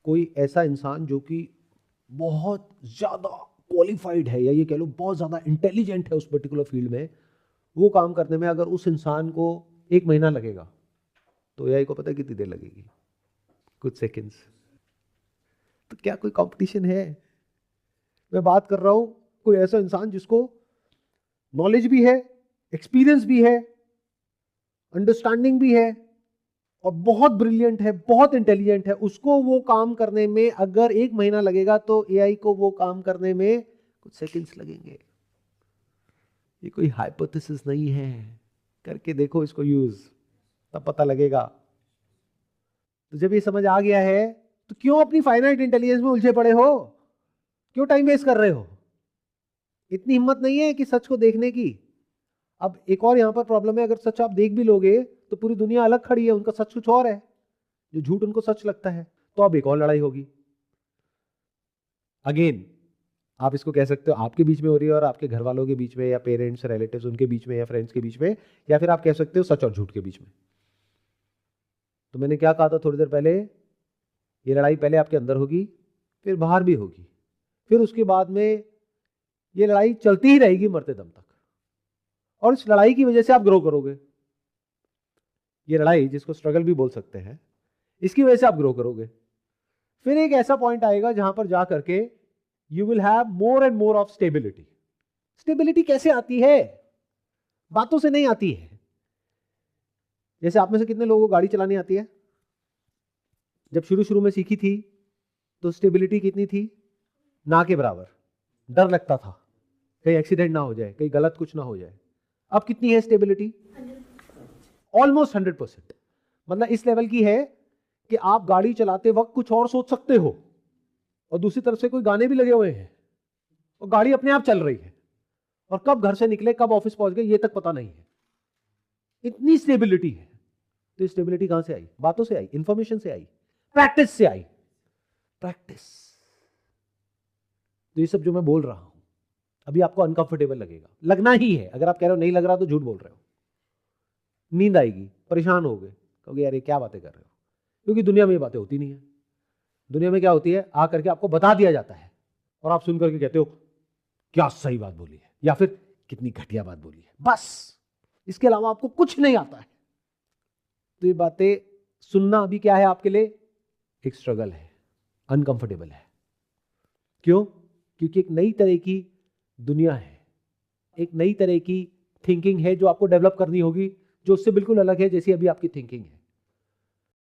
कोई ऐसा इंसान जो कि बहुत ज़्यादा क्वालिफाइड है, या ये कह लो बहुत ज़्यादा इंटेलिजेंट है उस पर्टिकुलर फील्ड में, वो काम करने में अगर उस इंसान को 1 महीना लगेगा, तो एआई को पता है कितनी देर लगेगी? कुछ सेकंड्स। तो क्या कोई कंपटीशन है? मैं बात कर रहा हूं कोई ऐसा इंसान जिसको नॉलेज भी है, एक्सपीरियंस भी है, अंडरस्टैंडिंग भी है, और बहुत ब्रिलियंट है, बहुत इंटेलिजेंट है, उसको वो काम करने में अगर 1 महीना लगेगा, तो एआई को वो काम करने में कुछ सेकंड्स लगेंगे। ये कोई हाइपोथेसिस नहीं है, करके देखो इसको यूज, तब पता लगेगा। तो जब ये समझ आ गया है, तो क्यों अपनी फाइनाइट इंटेलिजेंस में उलझे पड़े हो? क्यों टाइम वेस्ट कर रहे हो? इतनी हिम्मत नहीं है कि सच को देखने की। अब एक और यहां पर प्रॉब्लम है, अगर सच आप देख भी लोगे तो पूरी दुनिया अलग खड़ी है, उनका सच कुछ और है, जो झूठ उनको सच लगता है, तो अब एक और लड़ाई होगी। अगेन आप इसको कह सकते हो आपके बीच में हो रही है, और आपके घर वालों के बीच में, या पेरेंट्स रिलेटिव्स उनके बीच में, या फ्रेंड्स के बीच में, या फिर आप कह सकते हो सच और झूठ के बीच में। तो मैंने क्या कहा था थोड़ी देर पहले, ये लड़ाई पहले आपके अंदर होगी, फिर बाहर भी होगी, फिर उसके बाद में ये लड़ाई चलती ही रहेगी मरते दम तक, और इस लड़ाई की वजह से आप ग्रो करोगे। ये लड़ाई, जिसको स्ट्रगल भी बोल सकते हैं, इसकी वजह से आप ग्रो करोगे। फिर एक ऐसा पॉइंट आएगा जहां पर जा करके you will have more and more of stability. Stability कैसे आती है? बातों से नहीं आती है। जैसे आप में से कितने लोगों को गाड़ी चलानी आती है? जब शुरू शुरू में सीखी थी तो स्टेबिलिटी कितनी थी? ना के बराबर। डर लगता था कहीं एक्सीडेंट ना हो जाए, कहीं गलत कुछ ना हो जाए। अब कितनी है स्टेबिलिटी? ऑलमोस्ट 100%। मतलब इस लेवल की है कि आप गाड़ी चलाते वक्त कुछ और सोच सकते हो, और दूसरी तरफ से कोई गाने भी लगे हुए हैं, और गाड़ी अपने आप चल रही है, और कब घर से निकले, कब ऑफिस पहुंच गए, ये तक पता नहीं है। इतनी स्टेबिलिटी है। तो स्टेबिलिटी कहां से आई? बातों से आई, इंफॉर्मेशन से आई, प्रैक्टिस से आई। प्रैक्टिस। तो ये सब जो मैं बोल रहा हूं, अभी आपको अनकंफर्टेबल लगेगा, लगना ही है। अगर आप कह रहे हो नहीं लग रहा तो झूठ बोल रहे हो। नींद आएगी, परेशान हो गए, कहोगे यार ये क्या बातें कर रहे हो, क्योंकि दुनिया में ये बातें होती नहीं है। दुनिया में क्या होती है, आकर के आपको बता दिया जाता है, और आप सुन करके कहते हो क्या सही बात बोली है, या फिर कितनी घटिया बात बोली है, बस। इसके अलावा आपको कुछ नहीं आता है। तो ये बातें सुनना अभी क्या है आपके लिए? एक स्ट्रगल है, अनकंफर्टेबल है। क्यों? क्योंकि एक नई तरह की दुनिया है, एक नई तरह की थिंकिंग है जो आपको डेवलप करनी होगी, जो उससे बिल्कुल अलग है जैसी अभी आपकी थिंकिंग है।